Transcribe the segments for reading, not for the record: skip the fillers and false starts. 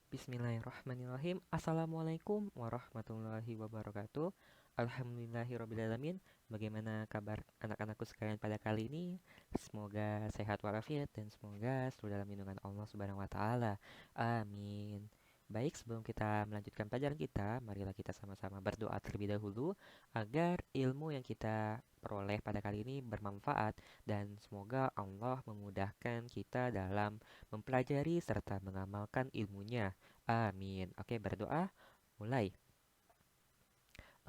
Bismillahirrahmanirrahim. Assalamualaikum warahmatullahi wabarakatuh. Alhamdulillahirrabbilalamin. Bagaimana kabar anak-anakku sekalian pada kali ini? Semoga sehat walafiat dan semoga selalu dalam lindungan Allah Subhanahu wa taala. Amin. Baik, sebelum kita melanjutkan pelajaran kita, marilah kita sama-sama berdoa terlebih dahulu agar ilmu yang kita peroleh pada kali ini bermanfaat dan semoga Allah memudahkan kita dalam mempelajari serta mengamalkan ilmunya. Amin. Oke, berdoa mulai.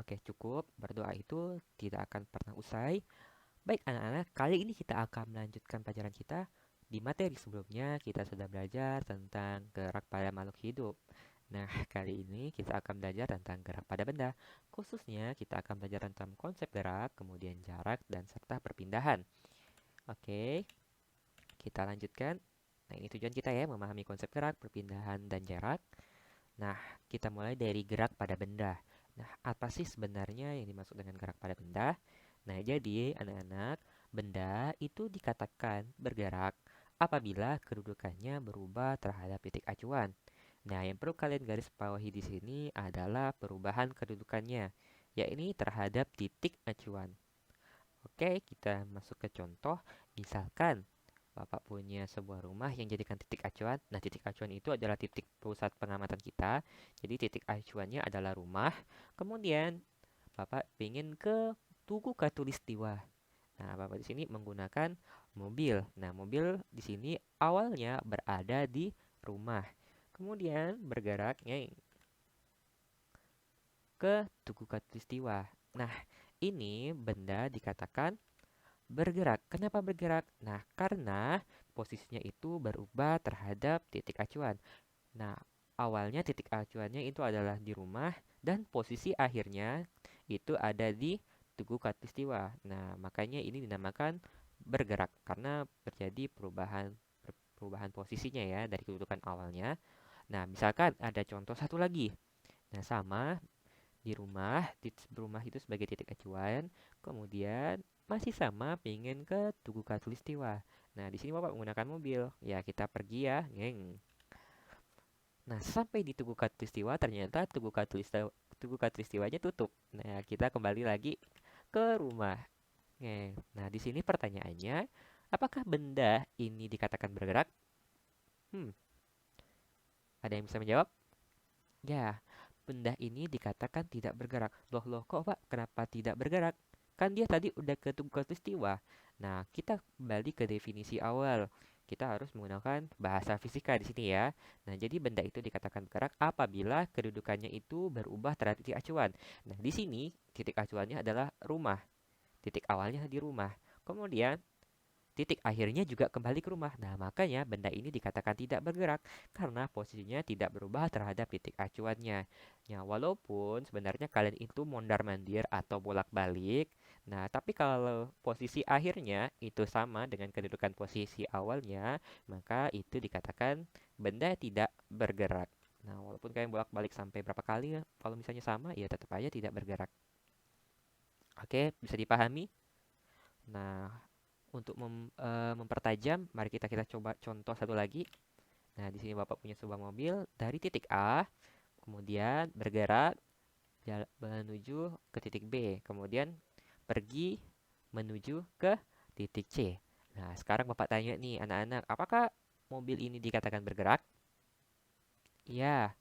Oke, cukup. Berdoa itu tidak akan pernah usai. Baik, anak-anak, kali ini kita akan melanjutkan pelajaran kita. Di materi sebelumnya, kita sudah belajar tentang gerak pada makhluk hidup. Nah, kali ini kita akan belajar tentang gerak pada benda. Khususnya, kita akan belajar tentang konsep gerak, kemudian jarak, dan serta perpindahan. Oke, kita lanjutkan. Nah, ini tujuan kita ya, memahami konsep gerak, perpindahan, dan jarak. Nah, kita mulai dari gerak pada benda. Nah, apa sih sebenarnya yang dimaksud dengan gerak pada benda? Nah, jadi anak-anak, benda itu dikatakan bergerak apabila kedudukannya berubah terhadap titik acuan. Nah, yang perlu kalian garis bawahi di sini adalah perubahan kedudukannya, yakni terhadap titik acuan. Oke, kita masuk ke contoh. Misalkan Bapak punya sebuah rumah yang jadikan titik acuan. Nah, titik acuan itu adalah titik pusat pengamatan kita. Jadi titik acuannya adalah rumah. Kemudian Bapak ingin ke Tugu Katulistiwa. Nah, Bapak di sini menggunakan mobil. Nah, mobil di sini awalnya berada di rumah. Kemudian bergeraknya ke Tugu Katulistiwa. Nah, ini benda dikatakan bergerak. Kenapa bergerak? Nah, karena posisinya itu berubah terhadap titik acuan. Nah, awalnya titik acuannya itu adalah di rumah dan posisi akhirnya itu ada di Tugu Katulistiwa. Nah, makanya ini dinamakan bergerak karena terjadi perubahan posisinya ya dari kedudukan awalnya. Nah, misalkan ada contoh satu lagi. Nah, sama di rumah, rumah itu sebagai titik acuan, kemudian masih sama pengen ke Tugu Katulistiwa. Nah, di sini Bapak menggunakan mobil. Ya, kita pergi ya, geng. Nah, sampai di Tugu Katulistiwa ternyata Tugu Katulistiwanya tutup. Nah, kita kembali lagi ke rumah. Geng. Nah, di sini pertanyaannya, apakah benda ini dikatakan bergerak? Hmm, ada yang bisa menjawab? Ya, benda ini dikatakan tidak bergerak. Loh, loh, kok Pak? Kenapa tidak bergerak? Kan dia tadi udah ke Tugu Katulistiwa. Nah, kita kembali ke definisi awal. Kita harus menggunakan bahasa fisika di sini ya. Nah, jadi benda itu dikatakan bergerak apabila kedudukannya itu berubah terhadap titik acuan. Nah, di sini titik acuannya adalah rumah. Titik awalnya di rumah. Kemudian titik akhirnya juga kembali ke rumah. Nah, makanya benda ini dikatakan tidak bergerak karena posisinya tidak berubah terhadap titik acuannya. Ya, walaupun sebenarnya kalian itu mondar-mandir atau bolak-balik. Nah, tapi kalau posisi akhirnya itu sama dengan kedudukan posisi awalnya, maka itu dikatakan benda tidak bergerak. Nah, walaupun kalian bolak-balik sampai berapa kali, kalau misalnya sama, ya tetap aja tidak bergerak. Oke, bisa dipahami? Nah, untuk mempertajam, mari kita coba contoh satu lagi. Nah, di sini Bapak punya sebuah mobil dari titik A, kemudian bergerak menuju ke titik B, kemudian pergi menuju ke titik C. Nah, sekarang Bapak tanya nih anak-anak, apakah mobil ini dikatakan bergerak? Iya,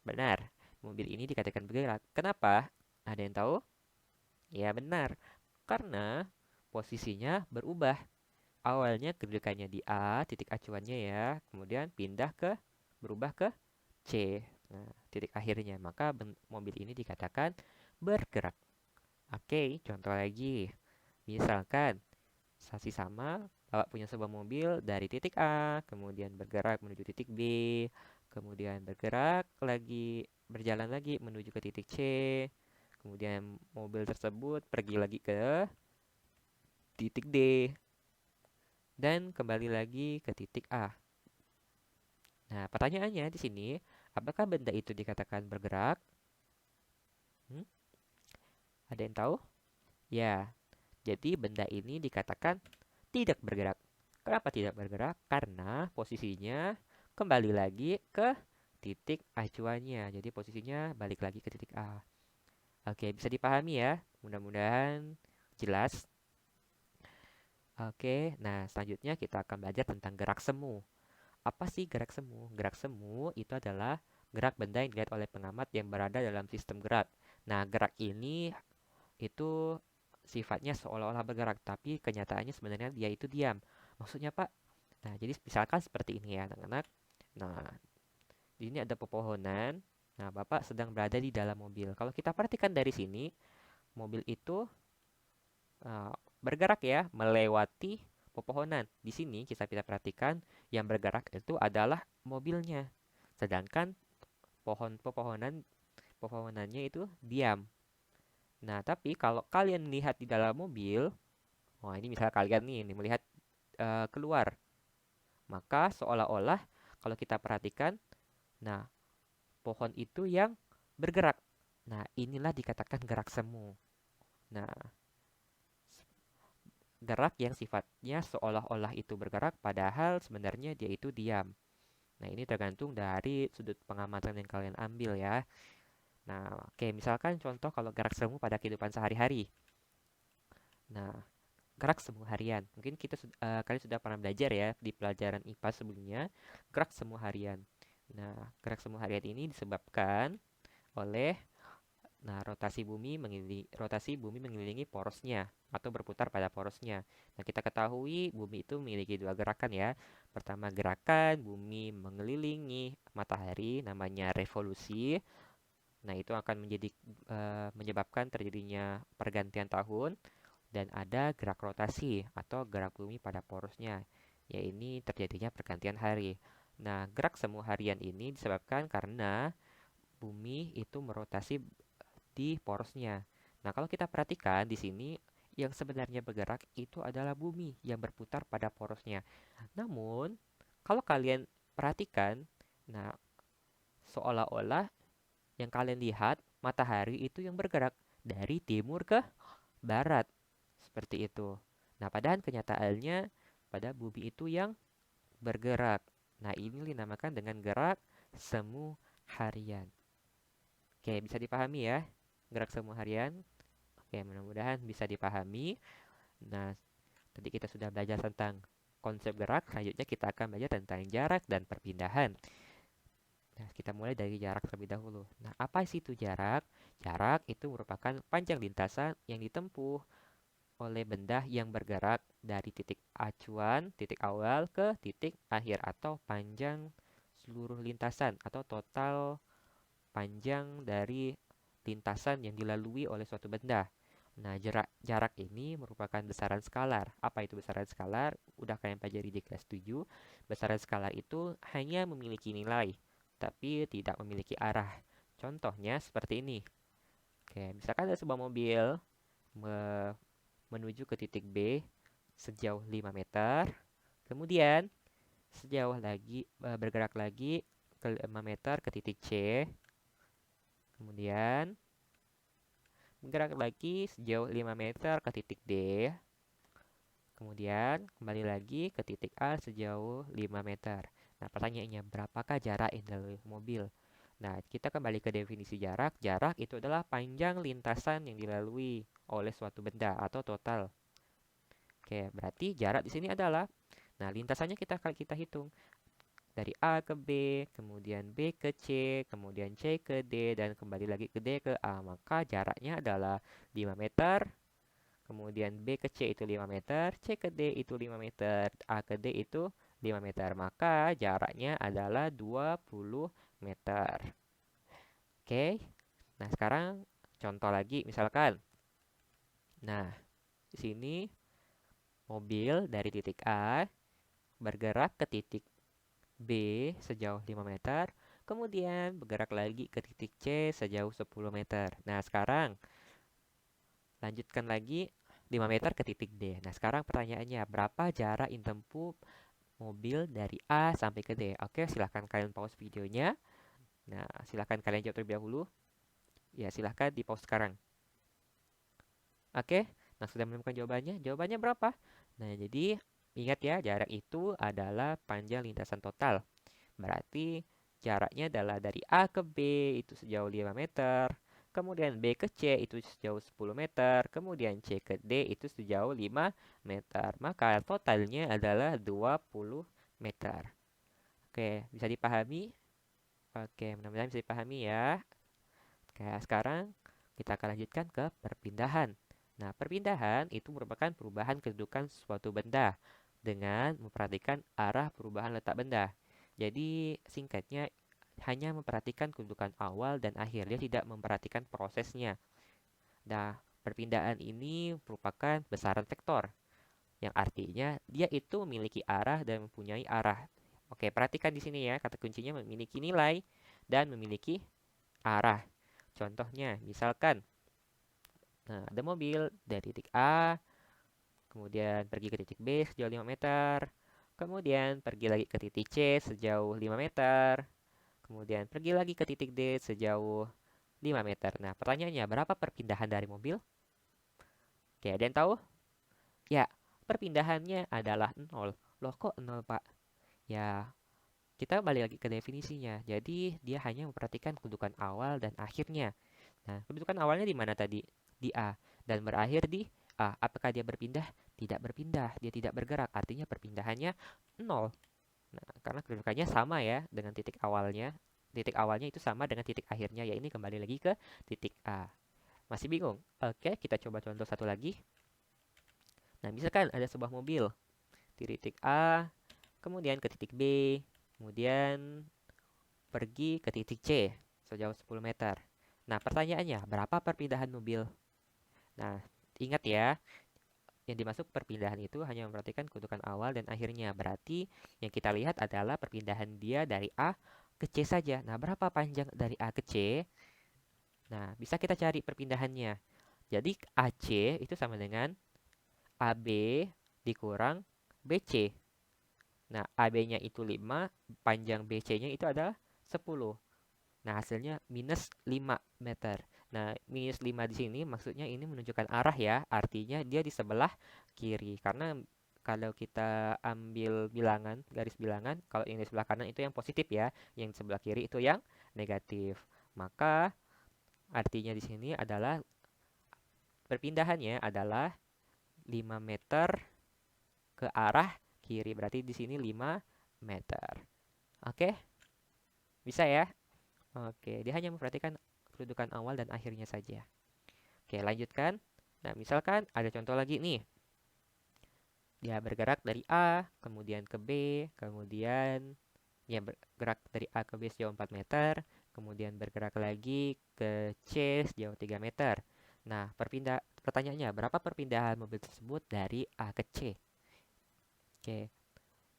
benar. Mobil ini dikatakan bergerak. Kenapa? Ada yang tahu? Ya, benar. Karena posisinya berubah. Awalnya kedudukannya di A, titik acuannya ya, kemudian berubah ke C. Nah, titik akhirnya, maka mobil ini dikatakan bergerak. Oke, contoh lagi. Misalkan saksi sama, Bapak punya sebuah mobil dari titik A, kemudian bergerak menuju titik B, kemudian berjalan lagi menuju ke titik C, kemudian mobil tersebut pergi lagi ke titik D, dan kembali lagi ke titik A. Nah, pertanyaannya di sini, apakah benda itu dikatakan bergerak? Hmm? Ada yang tahu? Ya, jadi benda ini dikatakan tidak bergerak. Kenapa tidak bergerak? Karena posisinya kembali lagi ke titik acuannya. Jadi posisinya balik lagi ke titik A. Oke, bisa dipahami ya. Mudah-mudahan jelas. Oke, nah selanjutnya kita akan belajar tentang gerak semu. Apa sih gerak semu? Gerak semu itu adalah gerak benda yang dilihat oleh pengamat yang berada dalam sistem gerak. Nah, gerak ini itu sifatnya seolah-olah bergerak, tapi kenyataannya sebenarnya dia itu diam. Maksudnya, Pak? Nah, jadi misalkan seperti ini ya, anak-anak. Nah, di sini ada pepohonan. Nah, Bapak sedang berada di dalam mobil. Kalau kita perhatikan dari sini, mobil itu bergerak ya, melewati pepohonan. Di sini kita perhatikan yang bergerak itu adalah mobilnya. Sedangkan pohonannya itu diam. Nah, tapi kalau kalian lihat di dalam mobil, wah ini misalnya kalian nih melihat keluar, maka seolah-olah kalau kita perhatikan, nah pohon itu yang bergerak. Nah, inilah dikatakan gerak semu. Nah, gerak yang sifatnya seolah-olah itu bergerak, padahal sebenarnya dia itu diam. Nah, ini tergantung dari sudut pengamatan yang kalian ambil ya. Nah, oke, misalkan contoh kalau gerak semu pada kehidupan sehari-hari. Nah, gerak semu harian. Mungkin kalian sudah pernah belajar ya di pelajaran IPA sebelumnya, gerak semu harian. Nah, gerak semu harian ini disebabkan oleh rotasi bumi mengelilingi porosnya atau berputar pada porosnya. Nah, kita ketahui bumi itu memiliki dua gerakan ya. Pertama, gerakan bumi mengelilingi matahari namanya revolusi. Nah, itu akan menyebabkan terjadinya pergantian tahun, dan ada gerak rotasi atau gerak bumi pada porosnya. Ya, ini terjadinya pergantian hari. Nah, gerak semu harian ini disebabkan karena bumi itu merotasi di porosnya. Nah, kalau kita perhatikan di sini yang sebenarnya bergerak itu adalah bumi yang berputar pada porosnya. Namun, kalau kalian perhatikan, nah seolah-olah yang kalian lihat matahari itu yang bergerak dari timur ke barat. Seperti itu. Nah, padahal kenyataannya pada bumi itu yang bergerak. Nah, ini dinamakan dengan gerak semu harian. Oke, bisa dipahami ya? Gerak semu harian. Oke, mudah-mudahan bisa dipahami. Nah, tadi kita sudah belajar tentang konsep gerak, selanjutnya kita akan belajar tentang jarak dan perpindahan. Nah, kita mulai dari jarak terlebih dahulu. Nah, apa sih itu jarak? Jarak itu merupakan panjang lintasan yang ditempuh oleh benda yang bergerak dari titik acuan, titik awal ke titik akhir, atau panjang seluruh lintasan atau total panjang dari lintasan yang dilalui oleh suatu benda. Nah, jarak ini merupakan besaran skalar. Apa itu besaran skalar? Udah kalian pelajari di kelas 7. Besaran skalar itu hanya memiliki nilai, tapi tidak memiliki arah. Contohnya seperti ini. Oke, misalkan ada sebuah mobil menuju ke titik B sejauh 5 meter. Kemudian sejauh lagi bergerak lagi ke 5 meter ke titik C. Kemudian bergerak lagi sejauh 5 meter ke titik D. Kemudian kembali lagi ke titik A sejauh 5 meter. Nah, pertanyaannya berapakah jarak yang dilalui mobil? Nah, kita kembali ke definisi jarak. Jarak itu adalah panjang lintasan yang dilalui oleh suatu benda atau total. Oke, berarti jarak di sini adalah, nah lintasannya kita hitung dari A ke B, kemudian B ke C, kemudian C ke D, dan kembali lagi ke D ke A. Maka jaraknya adalah 5 meter, kemudian B ke C itu 5 meter, C ke D itu 5 meter, A ke D itu 5 meter. Maka jaraknya adalah 20 meter. Oke, nah sekarang contoh lagi misalkan. Nah, di sini mobil dari titik A bergerak ke titik B sejauh 5 meter, kemudian bergerak lagi ke titik C sejauh 10 meter. Nah, sekarang lanjutkan lagi 5 meter ke titik D. Nah, sekarang pertanyaannya, berapa jarak yang tempuh mobil dari A sampai ke D? Oke, silahkan kalian pause videonya. Nah, silahkan kalian jawab terlebih dahulu. Ya, silahkan di pause sekarang. Oke, nah sudah menemukan jawabannya? Jawabannya berapa? Nah, jadi ingat ya, jarak itu adalah panjang lintasan total. Berarti jaraknya adalah dari A ke B itu sejauh 5 meter, kemudian B ke C itu sejauh 10 meter, kemudian C ke D itu sejauh 5 meter. Maka totalnya adalah 20 meter. Oke, bisa dipahami? Oke, mudah-mudahan bisa dipahami ya. Oke, sekarang kita akan lanjutkan ke perpindahan. Nah, perpindahan itu merupakan perubahan kedudukan suatu benda dengan memperhatikan arah perubahan letak benda. Jadi, singkatnya hanya memperhatikan kedudukan awal dan akhir, dia tidak memperhatikan prosesnya. Nah, perpindahan ini merupakan besaran vektor, yang artinya dia itu memiliki arah dan mempunyai arah. Oke, perhatikan di sini ya, kata kuncinya memiliki nilai dan memiliki arah. Contohnya, misalkan, nah, ada mobil dari titik A, kemudian pergi ke titik B sejauh 5 meter, kemudian pergi lagi ke titik C sejauh 5 meter, kemudian pergi lagi ke titik D sejauh 5 meter. Nah, pertanyaannya, berapa perpindahan dari mobil? Oke, ada yang tahu? Ya, perpindahannya adalah 0. Loh, kok 0, Pak? Ya, kita balik lagi ke definisinya. Jadi, dia hanya memperhatikan kedudukan awal dan akhirnya. Nah, kedudukan awalnya di mana tadi? Di A. Dan berakhir di A. Apakah dia berpindah? Tidak berpindah. Dia tidak bergerak. Artinya perpindahannya 0. Nah, karena kedudukannya sama ya dengan titik awalnya. Titik awalnya itu sama dengan titik akhirnya. Ya, ini kembali lagi ke titik A. Masih bingung? Oke, kita coba contoh satu lagi. Nah, misalkan ada sebuah mobil di titik A, kemudian ke titik B, kemudian pergi ke titik C sejauh 10 meter. Nah, pertanyaannya, berapa perpindahan mobil? Nah, ingat ya, yang dimaksud perpindahan itu hanya memperhatikan kedudukan awal dan akhirnya. Berarti yang kita lihat adalah perpindahan dia dari A ke C saja. Nah, berapa panjang dari A ke C? Nah, bisa kita cari perpindahannya. Jadi AC itu sama dengan AB dikurang BC. Nah, AB-nya itu 5, panjang BC-nya itu adalah 10. Nah, hasilnya minus 5 meter. Nah, minus 5 di sini maksudnya ini menunjukkan arah ya. Artinya dia di sebelah kiri. Karena kalau kita ambil bilangan, garis bilangan, kalau yang di sebelah kanan itu yang positif ya. Yang di sebelah kiri itu yang negatif. Maka artinya di sini adalah perpindahannya adalah 5 meter ke arah kiri. Berarti di sini 5 meter. Oke, bisa ya? Oke, dia hanya memperhatikan kedudukan awal dan akhirnya saja. Oke, lanjutkan. Nah, misalkan ada contoh lagi nih. Dia bergerak dari A, kemudian ke B, kemudian ya bergerak dari A ke B sejauh 4 meter, kemudian bergerak lagi ke C sejauh 3 meter. Nah, pertanyaannya, berapa perpindahan mobil tersebut dari A ke C? Oke.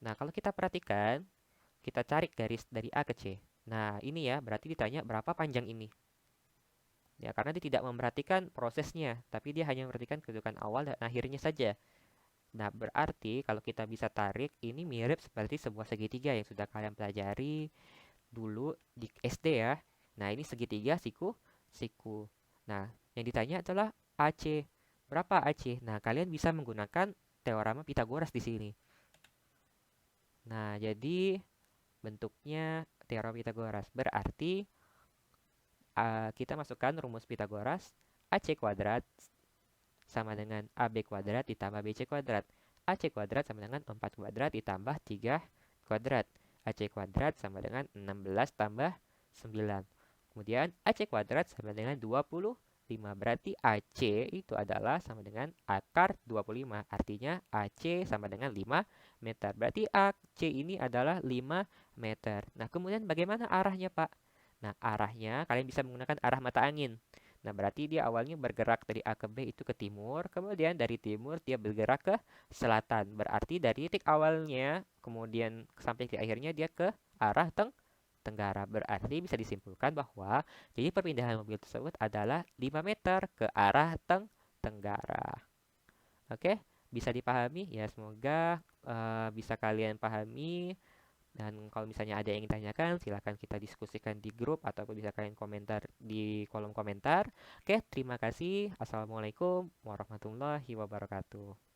Nah, kalau kita perhatikan, kita cari garis dari A ke C. Nah, ini ya, berarti ditanya berapa panjang ini. Ya, karena dia tidak memperhatikan prosesnya, tapi dia hanya memperhatikan kedudukan awal dan akhirnya saja. Nah, berarti kalau kita bisa tarik, ini mirip seperti sebuah segitiga yang sudah kalian pelajari dulu di SD ya. Nah, ini segitiga siku. Nah, yang ditanya adalah AC. Berapa AC? Nah, kalian bisa menggunakan teorema Pythagoras di sini. Nah, jadi bentuknya teorema Pythagoras. Berarti kita masukkan rumus Pythagoras. AC kuadrat sama dengan AB kuadrat ditambah BC kuadrat. AC kuadrat sama dengan 4 kuadrat ditambah 3 kuadrat. AC kuadrat sama dengan 16 tambah 9. Kemudian AC kuadrat sama dengan 25. Berarti AC itu adalah sama dengan akar 25. Artinya AC sama dengan 5 meter. Berarti AC ini adalah 5 meter. Nah, kemudian bagaimana arahnya, Pak? Nah, arahnya kalian bisa menggunakan arah mata angin. Nah, berarti dia awalnya bergerak dari A ke B itu ke timur, kemudian dari timur dia bergerak ke selatan. Berarti dari titik awalnya, kemudian sampai ke akhirnya dia ke arah tenggara. Berarti bisa disimpulkan bahwa jadi perpindahan mobil tersebut adalah 5 meter ke arah tenggara. Oke, bisa dipahami? Ya, semoga bisa kalian pahami. Dan kalau misalnya ada yang ingin tanyakan, silahkan kita diskusikan di grup ataupun bisa kalian komentar di kolom komentar. Oke, terima kasih. Assalamualaikum warahmatullahi wabarakatuh.